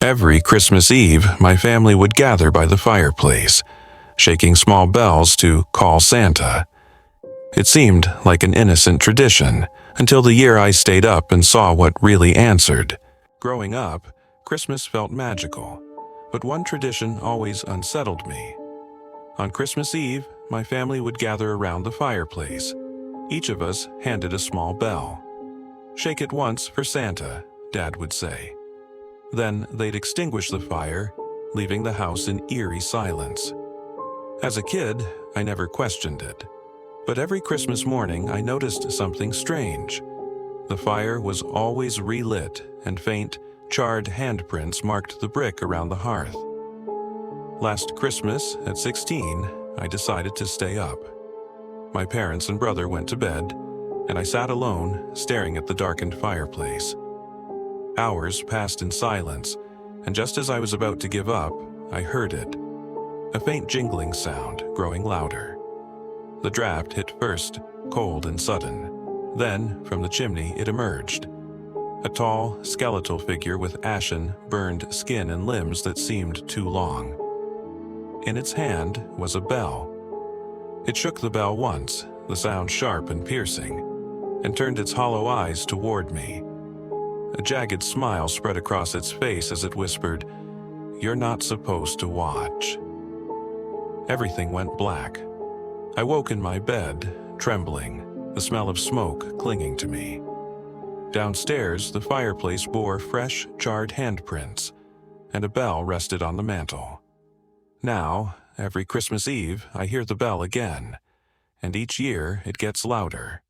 Every Christmas Eve, my family would gather by the fireplace, shaking small bells to call Santa. It seemed like an innocent tradition until the year I stayed up and saw what really answered. Growing up, Christmas felt magical, but one tradition always unsettled me. On Christmas Eve, my family would gather around the fireplace. Each of us handed a small bell. "Shake it once for Santa," Dad would say. Then they'd extinguish the fire, leaving the house in eerie silence. As a kid, I never questioned it. But every Christmas morning, I noticed something strange. The fire was always relit, and faint, charred handprints marked the brick around the hearth. Last Christmas, at 16, I decided to stay up. My parents and brother went to bed, and I sat alone, staring at the darkened fireplace. Hours passed in silence, and just as I was about to give up, I heard it. A faint jingling sound, growing louder. The draft hit first, cold and sudden. Then, from the chimney, it emerged. A tall, skeletal figure with ashen, burned skin and limbs that seemed too long. In its hand was a bell. It shook the bell once, the sound sharp and piercing, and turned its hollow eyes toward me. A jagged smile spread across its face as it whispered, "You're not supposed to watch." Everything went black. I woke in my bed, trembling, the smell of smoke clinging to me. Downstairs, the fireplace bore fresh, charred handprints, and a bell rested on the mantel. Now, every Christmas Eve, I hear the bell again, and each year it gets louder.